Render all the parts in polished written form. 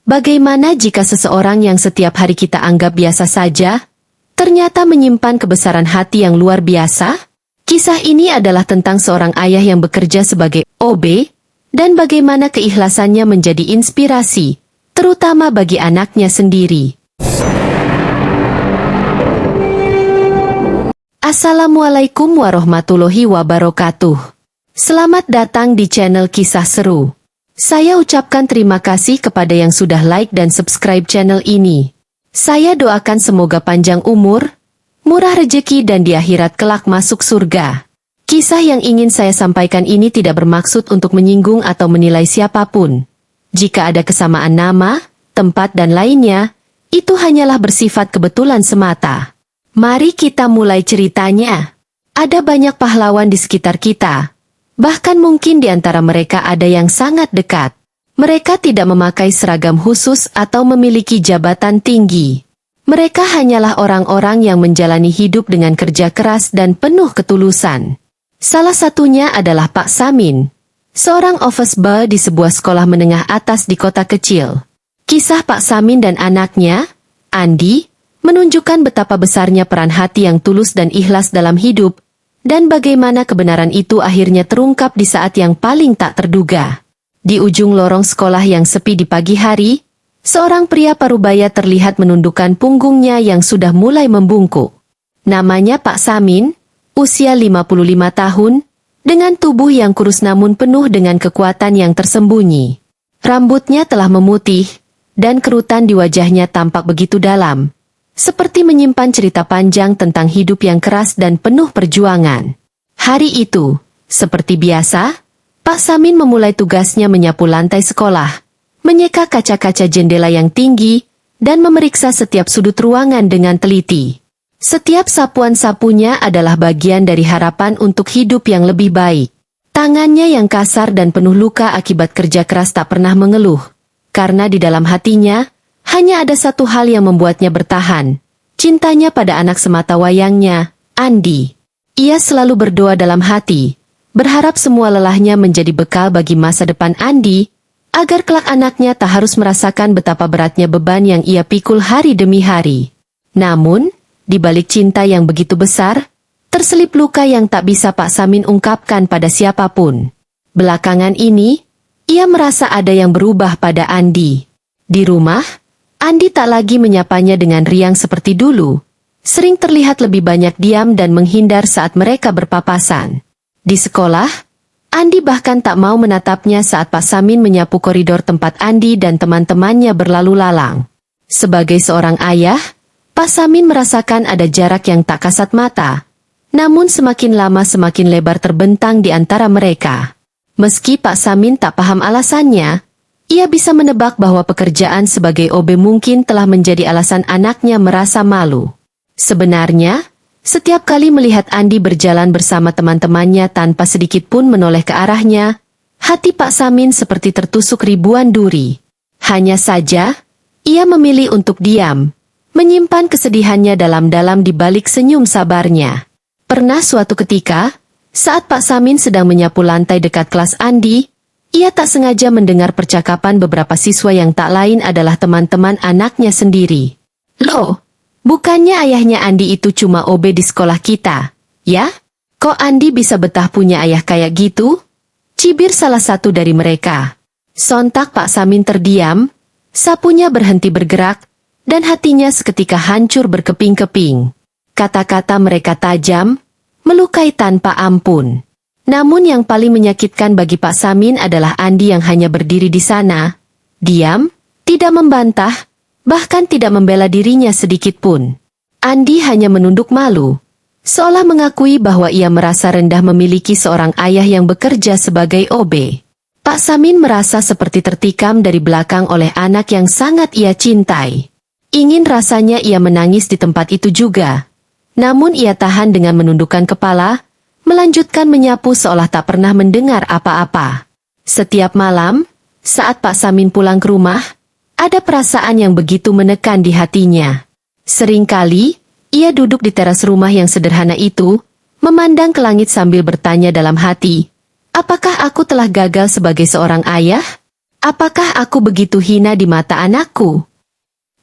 Bagaimana jika seseorang yang setiap hari kita anggap biasa saja, ternyata menyimpan kebesaran hati yang luar biasa? Kisah ini adalah tentang seorang ayah yang bekerja sebagai OB, dan bagaimana keikhlasannya menjadi inspirasi, terutama bagi anaknya sendiri. Assalamualaikum warahmatullahi wabarakatuh. Selamat datang di channel Kisah Seru. Saya ucapkan terima kasih kepada yang sudah like dan subscribe channel ini. Saya doakan semoga panjang umur, murah rezeki dan di akhirat kelak masuk surga. Kisah yang ingin saya sampaikan ini tidak bermaksud untuk menyinggung atau menilai siapapun. Jika ada kesamaan nama, tempat dan lainnya, itu hanyalah bersifat kebetulan semata. Mari kita mulai ceritanya. Ada banyak pahlawan di sekitar kita. Bahkan mungkin di antara mereka ada yang sangat dekat. Mereka tidak memakai seragam khusus atau memiliki jabatan tinggi. Mereka hanyalah orang-orang yang menjalani hidup dengan kerja keras dan penuh ketulusan. Salah satunya adalah Pak Samin, seorang office boy di sebuah sekolah menengah atas di kota kecil. Kisah Pak Samin dan anaknya, Andi, menunjukkan betapa besarnya peran hati yang tulus dan ikhlas dalam hidup, dan bagaimana kebenaran itu akhirnya terungkap di saat yang paling tak terduga. Di ujung lorong sekolah yang sepi di pagi hari, seorang pria parubaya terlihat menundukkan punggungnya yang sudah mulai membungkuk. Namanya Pak Samin, usia 55 tahun, dengan tubuh yang kurus namun penuh dengan kekuatan yang tersembunyi. Rambutnya telah memutih, dan kerutan di wajahnya tampak begitu dalam. Seperti menyimpan cerita panjang tentang hidup yang keras dan penuh perjuangan. Hari itu, seperti biasa, Pak Samin memulai tugasnya menyapu lantai sekolah, menyeka kaca-kaca jendela yang tinggi, dan memeriksa setiap sudut ruangan dengan teliti. Setiap sapuan sapunya adalah bagian dari harapan untuk hidup yang lebih baik. Tangannya yang kasar dan penuh luka akibat kerja keras tak pernah mengeluh, karena di dalam hatinya, hanya ada satu hal yang membuatnya bertahan, cintanya pada anak semata wayangnya, Andi. Ia selalu berdoa dalam hati, berharap semua lelahnya menjadi bekal bagi masa depan Andi, agar kelak anaknya tak harus merasakan betapa beratnya beban yang ia pikul hari demi hari. Namun, di balik cinta yang begitu besar, terselip luka yang tak bisa Pak Samin ungkapkan pada siapapun. Belakangan ini, ia merasa ada yang berubah pada Andi. Di rumah, Andi tak lagi menyapanya dengan riang seperti dulu. Sering terlihat lebih banyak diam dan menghindar saat mereka berpapasan. Di sekolah, Andi bahkan tak mau menatapnya saat Pak Samin menyapu koridor tempat Andi dan teman-temannya berlalu lalang. Sebagai seorang ayah, Pak Samin merasakan ada jarak yang tak kasat mata. Namun semakin lama semakin lebar terbentang di antara mereka. Meski Pak Samin tak paham alasannya, ia bisa menebak bahwa pekerjaan sebagai OB mungkin telah menjadi alasan anaknya merasa malu. Sebenarnya, setiap kali melihat Andi berjalan bersama teman-temannya tanpa sedikit pun menoleh ke arahnya, hati Pak Samin seperti tertusuk ribuan duri. Hanya saja, ia memilih untuk diam, menyimpan kesedihannya dalam-dalam di balik senyum sabarnya. Pernah suatu ketika, saat Pak Samin sedang menyapu lantai dekat kelas Andi, ia tak sengaja mendengar percakapan beberapa siswa yang tak lain adalah teman-teman anaknya sendiri. Loh, bukannya ayahnya Andi itu cuma OB di sekolah kita, ya? Kok Andi bisa betah punya ayah kayak gitu? Cibir salah satu dari mereka. Sontak Pak Samin terdiam, sapunya berhenti bergerak, dan hatinya seketika hancur berkeping-keping. Kata-kata mereka tajam, melukai tanpa ampun. Namun yang paling menyakitkan bagi Pak Samin adalah Andi yang hanya berdiri di sana, diam, tidak membantah, bahkan tidak membela dirinya sedikit pun. Andi hanya menunduk malu, seolah mengakui bahwa ia merasa rendah memiliki seorang ayah yang bekerja sebagai OB. Pak Samin merasa seperti tertikam dari belakang oleh anak yang sangat ia cintai. Ingin rasanya ia menangis di tempat itu juga. Namun ia tahan dengan menundukkan kepala, melanjutkan menyapu seolah tak pernah mendengar apa-apa. Setiap malam, saat Pak Samin pulang ke rumah, ada perasaan yang begitu menekan di hatinya. Seringkali, ia duduk di teras rumah yang sederhana itu, memandang ke langit sambil bertanya dalam hati, apakah aku telah gagal sebagai seorang ayah? Apakah aku begitu hina di mata anakku?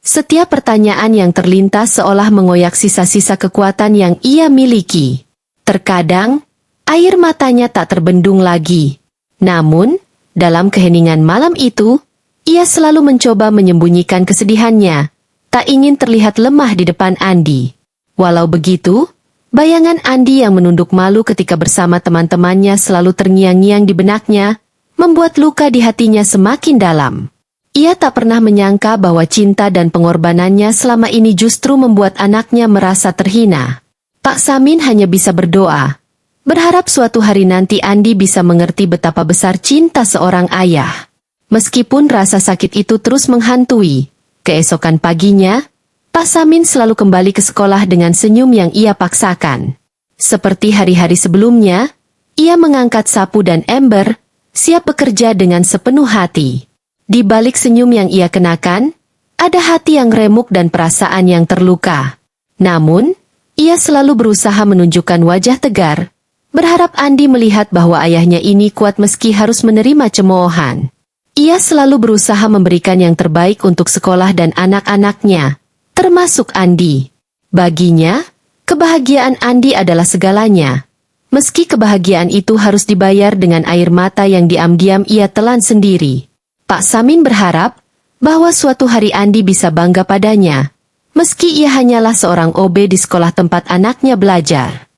Setiap pertanyaan yang terlintas seolah mengoyak sisa-sisa kekuatan yang ia miliki. Terkadang, air matanya tak terbendung lagi. Namun, dalam keheningan malam itu, ia selalu mencoba menyembunyikan kesedihannya, tak ingin terlihat lemah di depan Andi. Walau begitu, bayangan Andi yang menunduk malu ketika bersama teman-temannya selalu terngiang-ngiang di benaknya, membuat luka di hatinya semakin dalam. Ia tak pernah menyangka bahwa cinta dan pengorbanannya selama ini justru membuat anaknya merasa terhina. Pak Samin hanya bisa berdoa, berharap suatu hari nanti Andi bisa mengerti betapa besar cinta seorang ayah. Meskipun rasa sakit itu terus menghantui, keesokan paginya, Pak Samin selalu kembali ke sekolah dengan senyum yang ia paksakan. Seperti hari-hari sebelumnya, ia mengangkat sapu dan ember, siap bekerja dengan sepenuh hati. Di balik senyum yang ia kenakan, ada hati yang remuk dan perasaan yang terluka. Namun, ia selalu berusaha menunjukkan wajah tegar, berharap Andi melihat bahwa ayahnya ini kuat meski harus menerima cemoohan. Ia selalu berusaha memberikan yang terbaik untuk sekolah dan anak-anaknya, termasuk Andi. Baginya, kebahagiaan Andi adalah segalanya. Meski kebahagiaan itu harus dibayar dengan air mata yang diam-diam ia telan sendiri. Pak Samin berharap bahwa suatu hari Andi bisa bangga padanya, meski ia hanyalah seorang OB di sekolah tempat anaknya belajar.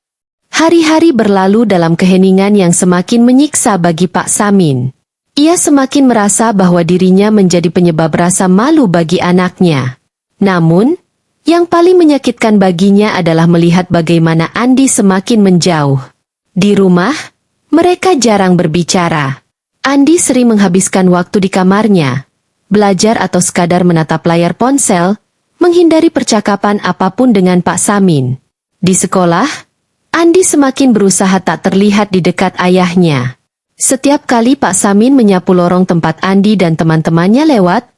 Hari-hari berlalu dalam keheningan yang semakin menyiksa bagi Pak Samin. Ia semakin merasa bahwa dirinya menjadi penyebab rasa malu bagi anaknya. Namun, yang paling menyakitkan baginya adalah melihat bagaimana Andi semakin menjauh. Di rumah, mereka jarang berbicara. Andi sering menghabiskan waktu di kamarnya, belajar atau sekadar menatap layar ponsel, menghindari percakapan apapun dengan Pak Samin. Di sekolah, Andi semakin berusaha tak terlihat di dekat ayahnya. Setiap kali Pak Samin menyapu lorong tempat Andi dan teman-temannya lewat,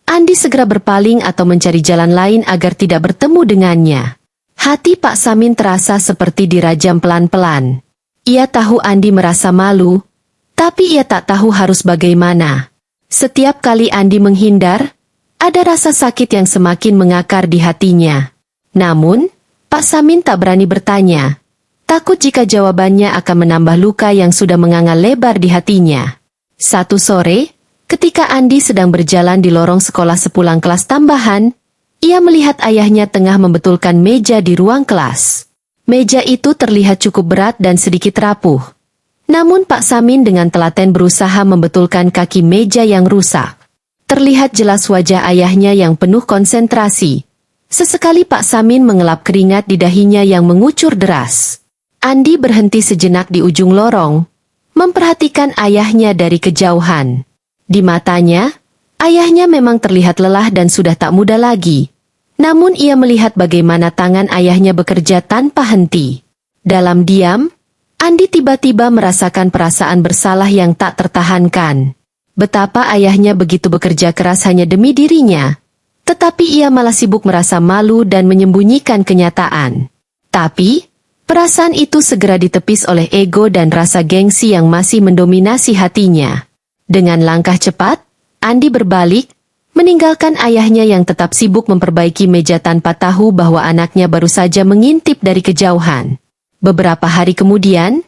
Andi segera berpaling atau mencari jalan lain agar tidak bertemu dengannya. Hati Pak Samin terasa seperti dirajam pelan-pelan. Ia tahu Andi merasa malu, tapi ia tak tahu harus bagaimana. Setiap kali Andi menghindar, ada rasa sakit yang semakin mengakar di hatinya. Namun, Pak Samin tak berani bertanya. Takut jika jawabannya akan menambah luka yang sudah menganga lebar di hatinya. Satu sore, ketika Andi sedang berjalan di lorong sekolah sepulang kelas tambahan, ia melihat ayahnya tengah membetulkan meja di ruang kelas. Meja itu terlihat cukup berat dan sedikit rapuh. Namun Pak Samin dengan telaten berusaha membetulkan kaki meja yang rusak. Terlihat jelas wajah ayahnya yang penuh konsentrasi. Sesekali Pak Samin mengelap keringat di dahinya yang mengucur deras. Andi berhenti sejenak di ujung lorong, memperhatikan ayahnya dari kejauhan. Di matanya, ayahnya memang terlihat lelah dan sudah tak muda lagi. Namun ia melihat bagaimana tangan ayahnya bekerja tanpa henti. Dalam diam, Andi tiba-tiba merasakan perasaan bersalah yang tak tertahankan. Betapa ayahnya begitu bekerja keras hanya demi dirinya. Tetapi ia malah sibuk merasa malu dan menyembunyikan kenyataan. Tapi, perasaan itu segera ditepis oleh ego dan rasa gengsi yang masih mendominasi hatinya. Dengan langkah cepat, Andi berbalik, meninggalkan ayahnya yang tetap sibuk memperbaiki meja tanpa tahu bahwa anaknya baru saja mengintip dari kejauhan. Beberapa hari kemudian,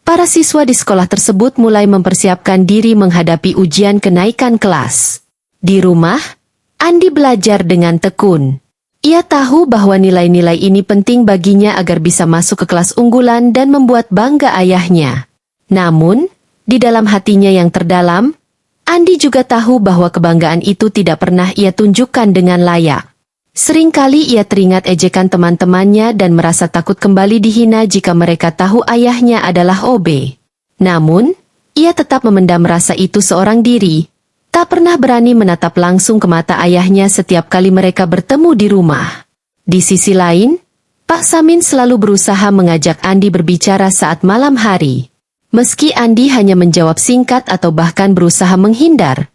para siswa di sekolah tersebut mulai mempersiapkan diri menghadapi ujian kenaikan kelas. Di rumah, Andi belajar dengan tekun. Ia tahu bahwa nilai-nilai ini penting baginya agar bisa masuk ke kelas unggulan dan membuat bangga ayahnya. Namun, di dalam hatinya yang terdalam, Andi juga tahu bahwa kebanggaan itu tidak pernah ia tunjukkan dengan layak. Seringkali ia teringat ejekan teman-temannya dan merasa takut kembali dihina jika mereka tahu ayahnya adalah OB. Namun, ia tetap memendam rasa itu seorang diri. Tak pernah berani menatap langsung ke mata ayahnya setiap kali mereka bertemu di rumah. Di sisi lain, Pak Samin selalu berusaha mengajak Andi berbicara saat malam hari. Meski Andi hanya menjawab singkat atau bahkan berusaha menghindar,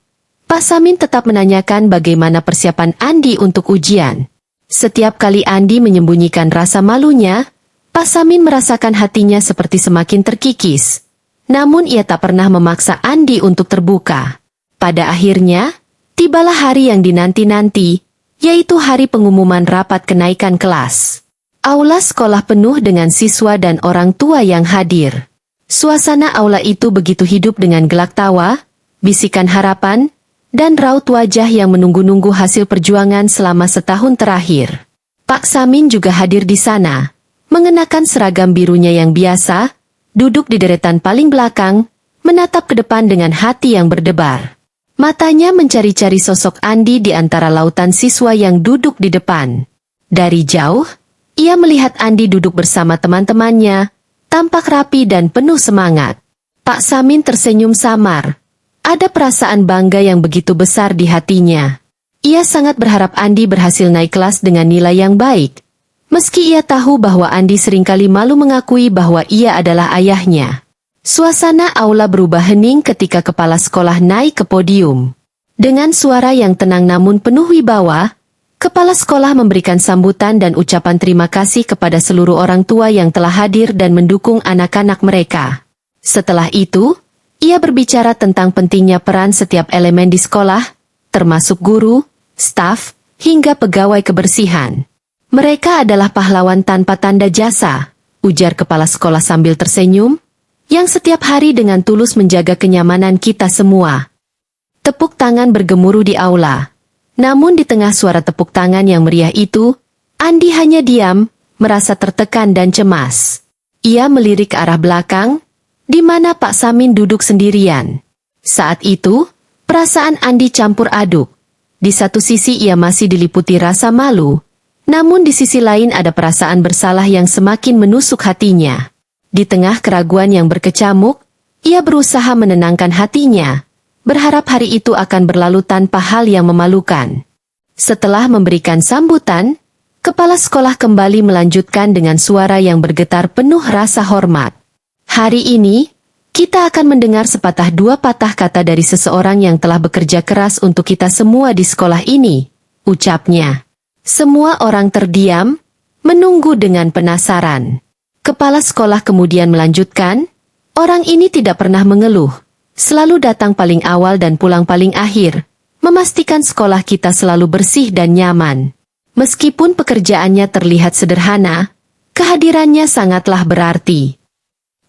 Pak Samin tetap menanyakan bagaimana persiapan Andi untuk ujian. Setiap kali Andi menyembunyikan rasa malunya, Pak Samin merasakan hatinya seperti semakin terkikis. Namun ia tak pernah memaksa Andi untuk terbuka. Pada akhirnya, tibalah hari yang dinanti-nanti, yaitu hari pengumuman rapat kenaikan kelas. Aula sekolah penuh dengan siswa dan orang tua yang hadir. Suasana aula itu begitu hidup dengan gelak tawa, bisikan harapan, dan raut wajah yang menunggu-nunggu hasil perjuangan selama setahun terakhir. Pak Samin juga hadir di sana, mengenakan seragam birunya yang biasa, duduk di deretan paling belakang, menatap ke depan dengan hati yang berdebar. Matanya mencari-cari sosok Andi di antara lautan siswa yang duduk di depan. Dari jauh, ia melihat Andi duduk bersama teman-temannya, tampak rapi dan penuh semangat. Pak Samin tersenyum samar. Ada perasaan bangga yang begitu besar di hatinya. Ia sangat berharap Andi berhasil naik kelas dengan nilai yang baik. Meski ia tahu bahwa Andi seringkali malu mengakui bahwa ia adalah ayahnya. Suasana aula berubah hening ketika kepala sekolah naik ke podium. Dengan suara yang tenang namun penuh wibawa, kepala sekolah memberikan sambutan dan ucapan terima kasih kepada seluruh orang tua yang telah hadir dan mendukung anak-anak mereka. Setelah itu, ia berbicara tentang pentingnya peran setiap elemen di sekolah, termasuk guru, staf, hingga pegawai kebersihan. Mereka adalah pahlawan tanpa tanda jasa, ujar kepala sekolah sambil tersenyum, yang setiap hari dengan tulus menjaga kenyamanan kita semua. Tepuk tangan bergemuruh di aula. Namun di tengah suara tepuk tangan yang meriah itu, Andi hanya diam, merasa tertekan dan cemas. Ia melirik ke arah belakang, di mana Pak Samin duduk sendirian. Saat itu, perasaan Andi campur aduk. Di satu sisi ia masih diliputi rasa malu, namun di sisi lain ada perasaan bersalah yang semakin menusuk hatinya. Di tengah keraguan yang berkecamuk, ia berusaha menenangkan hatinya, berharap hari itu akan berlalu tanpa hal yang memalukan. Setelah memberikan sambutan, kepala sekolah kembali melanjutkan dengan suara yang bergetar penuh rasa hormat. Hari ini, kita akan mendengar sepatah dua patah kata dari seseorang yang telah bekerja keras untuk kita semua di sekolah ini, ucapnya. Semua orang terdiam, menunggu dengan penasaran. Kepala sekolah kemudian melanjutkan, orang ini tidak pernah mengeluh. Selalu datang paling awal dan pulang paling akhir, memastikan sekolah kita selalu bersih dan nyaman. Meskipun pekerjaannya terlihat sederhana, kehadirannya sangatlah berarti.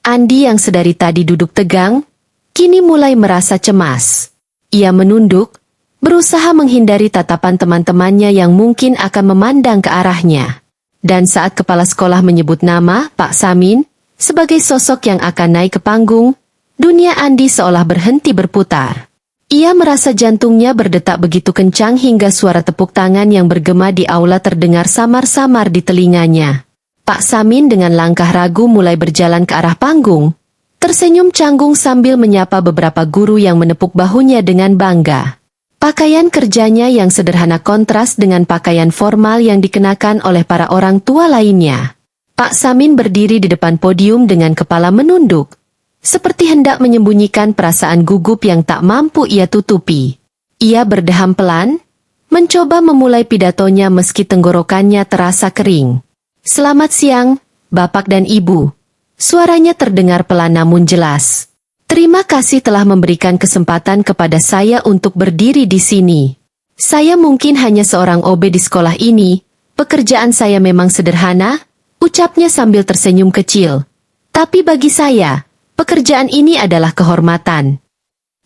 Andi yang sedari tadi duduk tegang, kini mulai merasa cemas. Ia menunduk, berusaha menghindari tatapan teman-temannya yang mungkin akan memandang ke arahnya. Dan saat kepala sekolah menyebut nama Pak Samin, sebagai sosok yang akan naik ke panggung, dunia Andi seolah berhenti berputar. Ia merasa jantungnya berdetak begitu kencang hingga suara tepuk tangan yang bergema di aula terdengar samar-samar di telinganya. Pak Samin dengan langkah ragu mulai berjalan ke arah panggung, tersenyum canggung sambil menyapa beberapa guru yang menepuk bahunya dengan bangga. Pakaian kerjanya yang sederhana kontras dengan pakaian formal yang dikenakan oleh para orang tua lainnya. Pak Samin berdiri di depan podium dengan kepala menunduk, seperti hendak menyembunyikan perasaan gugup yang tak mampu ia tutupi. Ia berdeham pelan, mencoba memulai pidatonya meski tenggorokannya terasa kering. Selamat siang, Bapak dan Ibu. Suaranya terdengar pelan namun jelas. Terima kasih telah memberikan kesempatan kepada saya untuk berdiri di sini. Saya mungkin hanya seorang OB di sekolah ini, pekerjaan saya memang sederhana, ucapnya sambil tersenyum kecil. Tapi bagi saya, pekerjaan ini adalah kehormatan.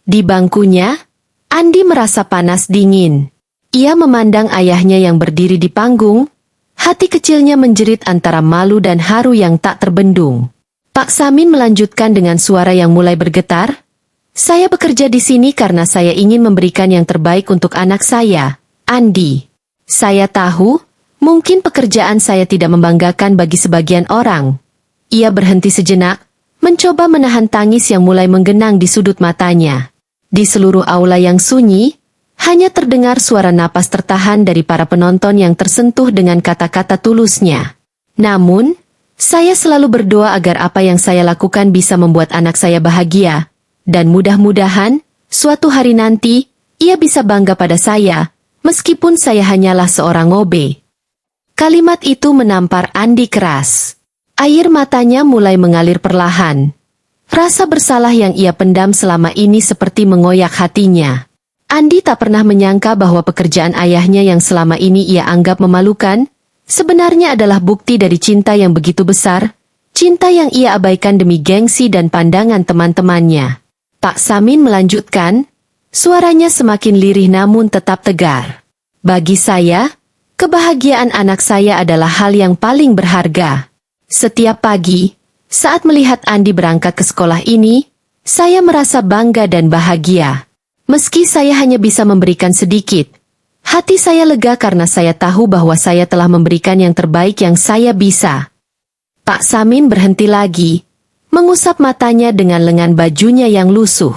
Di bangkunya, Andi merasa panas dingin. Ia memandang ayahnya yang berdiri di panggung, hati kecilnya menjerit antara malu dan haru yang tak terbendung. Pak Samin melanjutkan dengan suara yang mulai bergetar, "Saya bekerja di sini karena saya ingin memberikan yang terbaik untuk anak saya, Andi. Saya tahu, mungkin pekerjaan saya tidak membanggakan bagi sebagian orang." Ia berhenti sejenak, mencoba menahan tangis yang mulai menggenang di sudut matanya. Di seluruh aula yang sunyi, hanya terdengar suara napas tertahan dari para penonton yang tersentuh dengan kata-kata tulusnya. Namun, saya selalu berdoa agar apa yang saya lakukan bisa membuat anak saya bahagia, dan mudah-mudahan, suatu hari nanti, ia bisa bangga pada saya, meskipun saya hanyalah seorang OB. Kalimat itu menampar Andi keras. Air matanya mulai mengalir perlahan. Rasa bersalah yang ia pendam selama ini seperti mengoyak hatinya. Andi tak pernah menyangka bahwa pekerjaan ayahnya yang selama ini ia anggap memalukan, sebenarnya adalah bukti dari cinta yang begitu besar, cinta yang ia abaikan demi gengsi dan pandangan teman-temannya. Pak Samin melanjutkan, suaranya semakin lirih namun tetap tegar. Bagi saya, kebahagiaan anak saya adalah hal yang paling berharga. Setiap pagi, saat melihat Andi berangkat ke sekolah ini, saya merasa bangga dan bahagia. Meski saya hanya bisa memberikan sedikit, hati saya lega karena saya tahu bahwa saya telah memberikan yang terbaik yang saya bisa. Pak Samin berhenti lagi, mengusap matanya dengan lengan bajunya yang lusuh.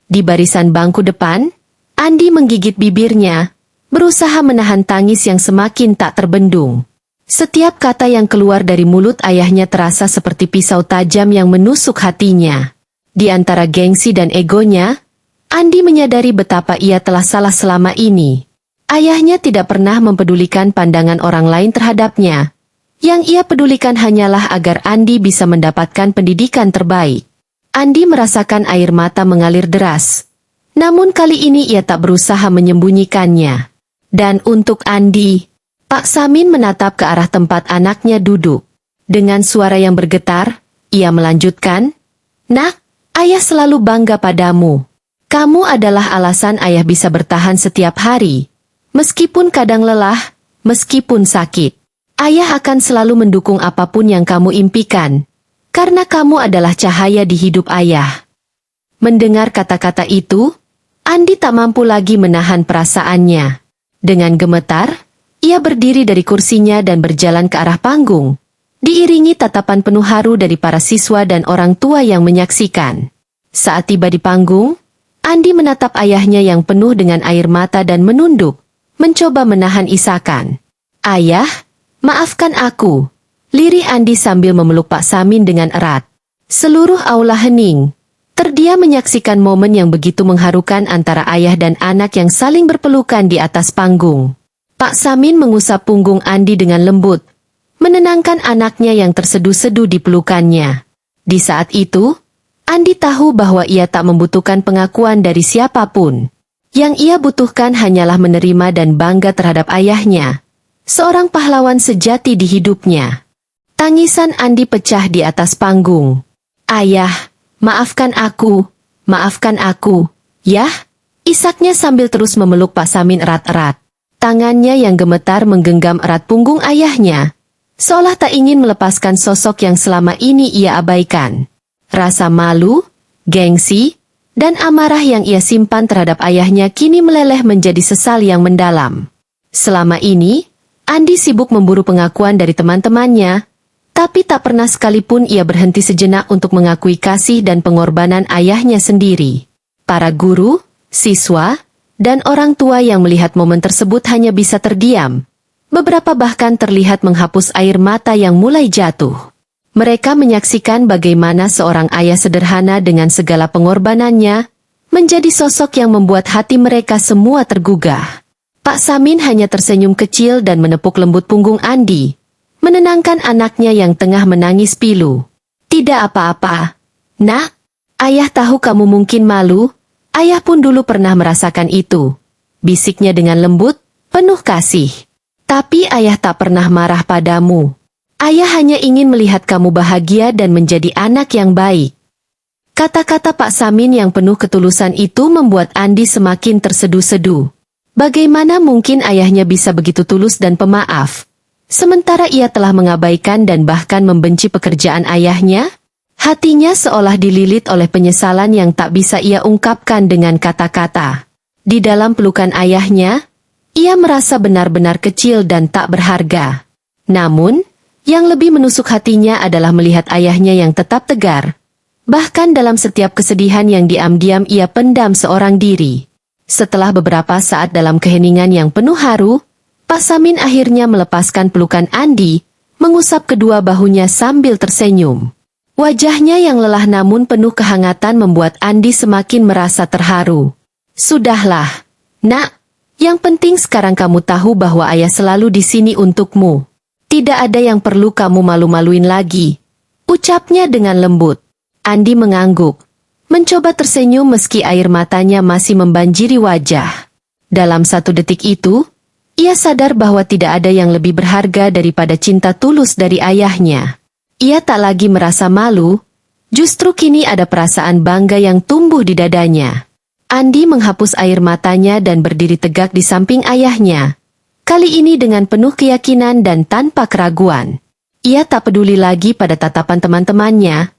Di barisan bangku depan, Andi menggigit bibirnya, berusaha menahan tangis yang semakin tak terbendung. Setiap kata yang keluar dari mulut ayahnya terasa seperti pisau tajam yang menusuk hatinya. Di antara gengsi dan egonya, Andi menyadari betapa ia telah salah selama ini. Ayahnya tidak pernah mempedulikan pandangan orang lain terhadapnya. Yang ia pedulikan hanyalah agar Andi bisa mendapatkan pendidikan terbaik. Andi merasakan air mata mengalir deras. Namun kali ini ia tak berusaha menyembunyikannya. Dan untuk Andi, Pak Samin menatap ke arah tempat anaknya duduk. Dengan suara yang bergetar, ia melanjutkan, "Nak, ayah selalu bangga padamu. Kamu adalah alasan ayah bisa bertahan setiap hari. Meskipun kadang lelah, meskipun sakit. Ayah akan selalu mendukung apapun yang kamu impikan. Karena kamu adalah cahaya di hidup ayah." Mendengar kata-kata itu, Andi tak mampu lagi menahan perasaannya. Dengan gemetar, ia berdiri dari kursinya dan berjalan ke arah panggung. Diiringi tatapan penuh haru dari para siswa dan orang tua yang menyaksikan. Saat tiba di panggung, Andi menatap ayahnya yang penuh dengan air mata dan menunduk, mencoba menahan isakan. "Ayah, maafkan aku," lirih Andi sambil memeluk Pak Samin dengan erat. Seluruh aula hening, terdiam menyaksikan momen yang begitu mengharukan antara ayah dan anak yang saling berpelukan di atas panggung. Pak Samin mengusap punggung Andi dengan lembut, menenangkan anaknya yang terseduh-seduh di pelukannya. Di saat itu, Andi tahu bahwa ia tak membutuhkan pengakuan dari siapapun. Yang ia butuhkan hanyalah menerima dan bangga terhadap ayahnya, seorang pahlawan sejati di hidupnya. Tangisan Andi pecah di atas panggung. "Ayah, maafkan aku, yah," isaknya sambil terus memeluk Pak Samin erat-erat. Tangannya yang gemetar menggenggam erat punggung ayahnya, seolah tak ingin melepaskan sosok yang selama ini ia abaikan. Rasa malu, gengsi, dan amarah yang ia simpan terhadap ayahnya kini meleleh menjadi sesal yang mendalam. Selama ini, Andi sibuk memburu pengakuan dari teman-temannya, tapi tak pernah sekalipun ia berhenti sejenak untuk mengakui kasih dan pengorbanan ayahnya sendiri. Para guru, siswa, dan orang tua yang melihat momen tersebut hanya bisa terdiam. Beberapa bahkan terlihat menghapus air mata yang mulai jatuh. Mereka menyaksikan bagaimana seorang ayah sederhana dengan segala pengorbanannya menjadi sosok yang membuat hati mereka semua tergugah. Pak Samin hanya tersenyum kecil dan menepuk lembut punggung Andi, menenangkan anaknya yang tengah menangis pilu. "Tidak apa-apa, Nak. Ayah tahu kamu mungkin malu, ayah pun dulu pernah merasakan itu," bisiknya dengan lembut, penuh kasih. "Tapi ayah tak pernah marah padamu. Ayah hanya ingin melihat kamu bahagia dan menjadi anak yang baik." Kata-kata Pak Samin yang penuh ketulusan itu membuat Andi semakin terseduh-seduh. Bagaimana mungkin ayahnya bisa begitu tulus dan pemaaf, sementara ia telah mengabaikan dan bahkan membenci pekerjaan ayahnya? Hatinya seolah dililit oleh penyesalan yang tak bisa ia ungkapkan dengan kata-kata. Di dalam pelukan ayahnya, ia merasa benar-benar kecil dan tak berharga. Namun, yang lebih menusuk hatinya adalah melihat ayahnya yang tetap tegar. Bahkan dalam setiap kesedihan yang diam-diam ia pendam seorang diri. Setelah beberapa saat dalam keheningan yang penuh haru, Pak Samin akhirnya melepaskan pelukan Andi, mengusap kedua bahunya sambil tersenyum. Wajahnya yang lelah namun penuh kehangatan membuat Andi semakin merasa terharu. "Sudahlah, Nak. Yang penting sekarang kamu tahu bahwa ayah selalu di sini untukmu. Tidak ada yang perlu kamu malu-maluin lagi," ucapnya dengan lembut. Andi mengangguk, mencoba tersenyum meski air matanya masih membanjiri wajah. Dalam 1 detik itu, ia sadar bahwa tidak ada yang lebih berharga daripada cinta tulus dari ayahnya. Ia tak lagi merasa malu, justru kini ada perasaan bangga yang tumbuh di dadanya. Andi menghapus air matanya dan berdiri tegak di samping ayahnya. Kali ini dengan penuh keyakinan dan tanpa keraguan. Ia tak peduli lagi pada tatapan teman-temannya,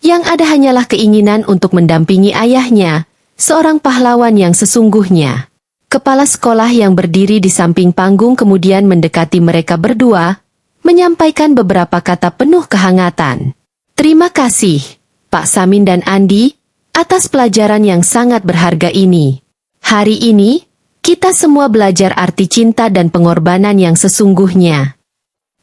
yang ada hanyalah keinginan untuk mendampingi ayahnya, seorang pahlawan yang sesungguhnya. Kepala sekolah yang berdiri di samping panggung kemudian mendekati mereka berdua, menyampaikan beberapa kata penuh kehangatan. Terima kasih, Pak Samin dan Andi, atas pelajaran yang sangat berharga ini. Hari ini, kita semua belajar arti cinta dan pengorbanan yang sesungguhnya.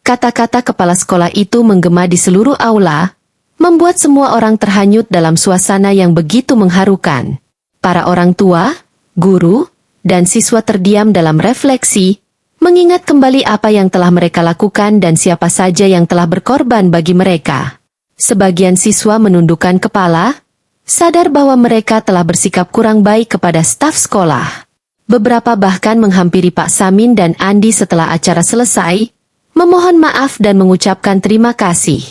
Kata-kata kepala sekolah itu menggema di seluruh aula, membuat semua orang terhanyut dalam suasana yang begitu mengharukan. Para orang tua, guru, dan siswa terdiam dalam refleksi, mengingat kembali apa yang telah mereka lakukan dan siapa saja yang telah berkorban bagi mereka. Sebagian siswa menundukkan kepala, sadar bahwa mereka telah bersikap kurang baik kepada staf sekolah. Beberapa bahkan menghampiri Pak Samin dan Andi setelah acara selesai, memohon maaf dan mengucapkan terima kasih.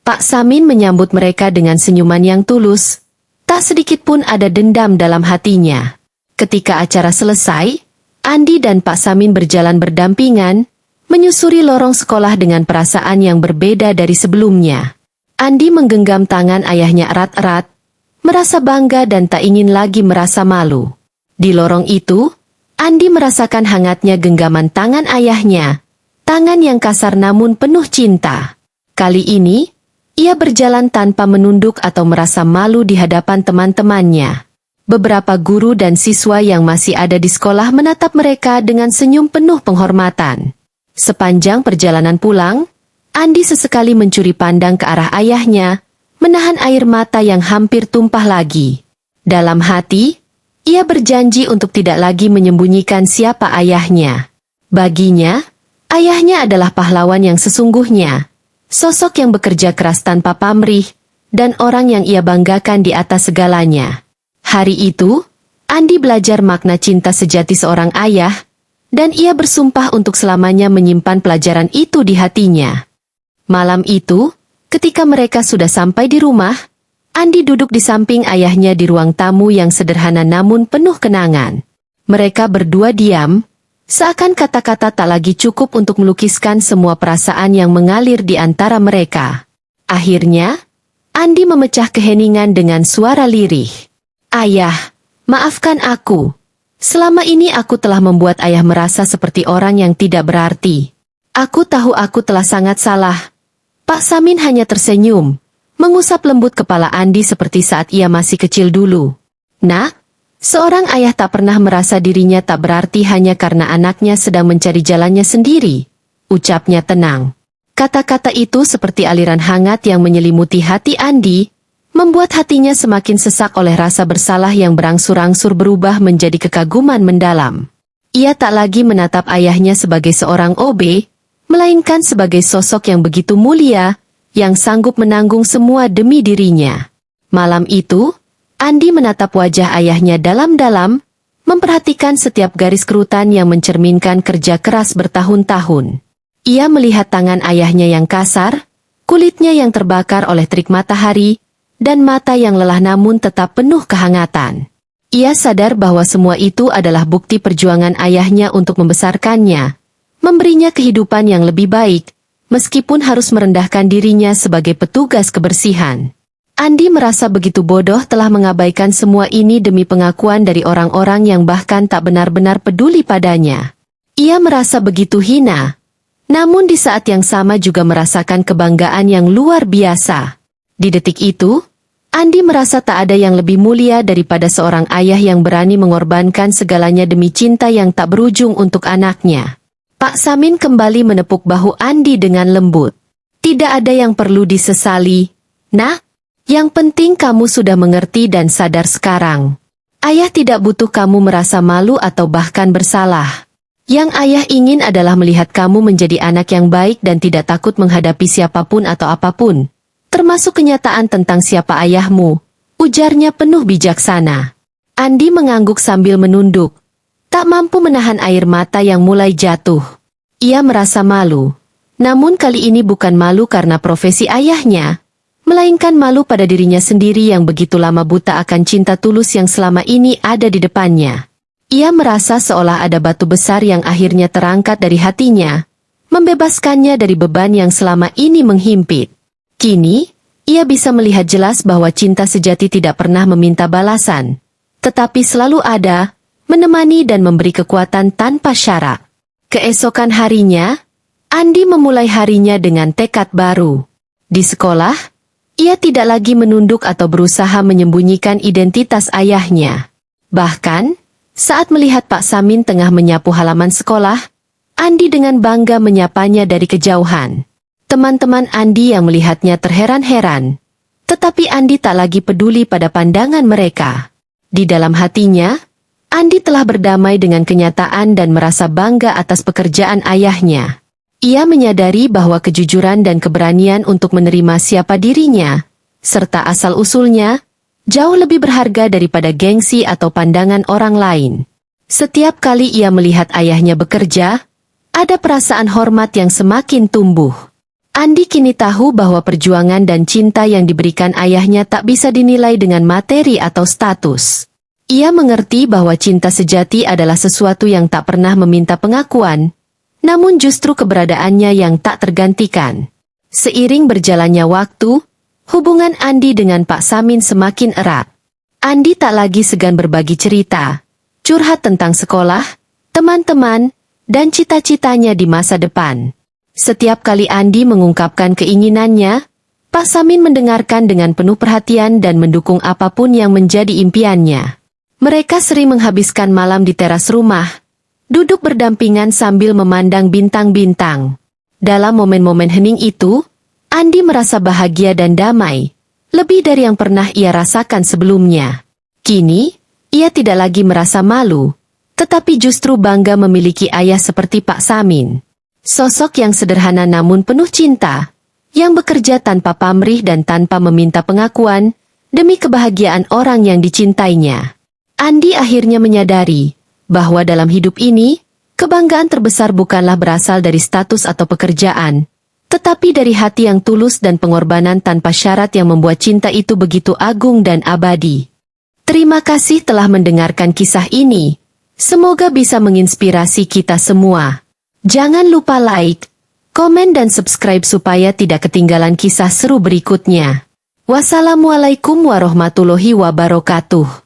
Pak Samin menyambut mereka dengan senyuman yang tulus, tak sedikit pun ada dendam dalam hatinya. Ketika acara selesai, Andi dan Pak Samin berjalan berdampingan, menyusuri lorong sekolah dengan perasaan yang berbeda dari sebelumnya. Andi menggenggam tangan ayahnya erat-erat, merasa bangga dan tak ingin lagi merasa malu. Di lorong itu, Andi merasakan hangatnya genggaman tangan ayahnya, tangan yang kasar namun penuh cinta. Kali ini, ia berjalan tanpa menunduk atau merasa malu di hadapan teman-temannya. Beberapa guru dan siswa yang masih ada di sekolah menatap mereka dengan senyum penuh penghormatan. Sepanjang perjalanan pulang, Andi sesekali mencuri pandang ke arah ayahnya, menahan air mata yang hampir tumpah lagi. Dalam hati, ia berjanji untuk tidak lagi menyembunyikan siapa ayahnya. Baginya, ayahnya adalah pahlawan yang sesungguhnya, sosok yang bekerja keras tanpa pamrih, dan orang yang ia banggakan di atas segalanya. Hari itu, Andi belajar makna cinta sejati seorang ayah, dan ia bersumpah untuk selamanya menyimpan pelajaran itu di hatinya. Malam itu, ketika mereka sudah sampai di rumah, Andi duduk di samping ayahnya di ruang tamu yang sederhana namun penuh kenangan. Mereka berdua diam, seakan kata-kata tak lagi cukup untuk melukiskan semua perasaan yang mengalir di antara mereka. Akhirnya, Andi memecah keheningan dengan suara lirih. Ayah, maafkan aku. Selama ini aku telah membuat ayah merasa seperti orang yang tidak berarti. Aku tahu aku telah sangat salah. Pak Samin hanya tersenyum, mengusap lembut kepala Andi seperti saat ia masih kecil dulu. Nak, seorang ayah tak pernah merasa dirinya tak berarti hanya karena anaknya sedang mencari jalannya sendiri, ucapnya tenang. Kata-kata itu seperti aliran hangat yang menyelimuti hati Andi, membuat hatinya semakin sesak oleh rasa bersalah yang berangsur-angsur berubah menjadi kekaguman mendalam. Ia tak lagi menatap ayahnya sebagai seorang OB, melainkan sebagai sosok yang begitu mulia, yang sanggup menanggung semua demi dirinya. Malam itu, Andi menatap wajah ayahnya dalam-dalam, memperhatikan setiap garis kerutan yang mencerminkan kerja keras bertahun-tahun. Ia melihat tangan ayahnya yang kasar, kulitnya yang terbakar oleh terik matahari, dan mata yang lelah namun tetap penuh kehangatan. Ia sadar bahwa semua itu adalah bukti perjuangan ayahnya untuk membesarkannya, memberinya kehidupan yang lebih baik, meskipun harus merendahkan dirinya sebagai petugas kebersihan. Andi merasa begitu bodoh telah mengabaikan semua ini demi pengakuan dari orang-orang yang bahkan tak benar-benar peduli padanya. Ia merasa begitu hina, namun di saat yang sama juga merasakan kebanggaan yang luar biasa. Di detik itu, Andi merasa tak ada yang lebih mulia daripada seorang ayah yang berani mengorbankan segalanya demi cinta yang tak berujung untuk anaknya. Pak Samin kembali menepuk bahu Andi dengan lembut. Tidak ada yang perlu disesali, Nak. Yang penting kamu sudah mengerti dan sadar sekarang. Ayah tidak butuh kamu merasa malu atau bahkan bersalah. Yang ayah ingin adalah melihat kamu menjadi anak yang baik dan tidak takut menghadapi siapapun atau apapun, termasuk kenyataan tentang siapa ayahmu, ujarnya penuh bijaksana. Andi mengangguk sambil menunduk, tak mampu menahan air mata yang mulai jatuh. Ia merasa malu, namun kali ini bukan malu karena profesi ayahnya, melainkan malu pada dirinya sendiri yang begitu lama buta akan cinta tulus yang selama ini ada di depannya. Ia merasa seolah ada batu besar yang akhirnya terangkat dari hatinya, membebaskannya dari beban yang selama ini menghimpit. Kini, ia bisa melihat jelas bahwa cinta sejati tidak pernah meminta balasan, tetapi selalu ada, menemani dan memberi kekuatan tanpa syarat. Keesokan harinya, Andi memulai harinya dengan tekad baru. Di sekolah, ia tidak lagi menunduk atau berusaha menyembunyikan identitas ayahnya. Bahkan, saat melihat Pak Samin tengah menyapu halaman sekolah, Andi dengan bangga menyapanya dari kejauhan. Teman-teman Andi yang melihatnya terheran-heran. Tetapi Andi tak lagi peduli pada pandangan mereka. Di dalam hatinya, Andi telah berdamai dengan kenyataan dan merasa bangga atas pekerjaan ayahnya. Ia menyadari bahwa kejujuran dan keberanian untuk menerima siapa dirinya, serta asal-usulnya, jauh lebih berharga daripada gengsi atau pandangan orang lain. Setiap kali ia melihat ayahnya bekerja, ada perasaan hormat yang semakin tumbuh. Andi kini tahu bahwa perjuangan dan cinta yang diberikan ayahnya tak bisa dinilai dengan materi atau status. Ia mengerti bahwa cinta sejati adalah sesuatu yang tak pernah meminta pengakuan, namun justru keberadaannya yang tak tergantikan. Seiring berjalannya waktu, hubungan Andi dengan Pak Samin semakin erat. Andi tak lagi segan berbagi cerita, curhat tentang sekolah, teman-teman, dan cita-citanya di masa depan. Setiap kali Andi mengungkapkan keinginannya, Pak Samin mendengarkan dengan penuh perhatian dan mendukung apapun yang menjadi impiannya. Mereka sering menghabiskan malam di teras rumah, duduk berdampingan sambil memandang bintang-bintang. Dalam momen-momen hening itu, Andi merasa bahagia dan damai, lebih dari yang pernah ia rasakan sebelumnya. Kini, ia tidak lagi merasa malu, tetapi justru bangga memiliki ayah seperti Pak Samin. Sosok yang sederhana namun penuh cinta, yang bekerja tanpa pamrih dan tanpa meminta pengakuan, demi kebahagiaan orang yang dicintainya. Andi akhirnya menyadari bahwa dalam hidup ini, kebanggaan terbesar bukanlah berasal dari status atau pekerjaan, tetapi dari hati yang tulus dan pengorbanan tanpa syarat yang membuat cinta itu begitu agung dan abadi. Terima kasih telah mendengarkan kisah ini. Semoga bisa menginspirasi kita semua. Jangan lupa like, komen dan subscribe supaya tidak ketinggalan kisah seru berikutnya. Wassalamualaikum warahmatullahi wabarakatuh.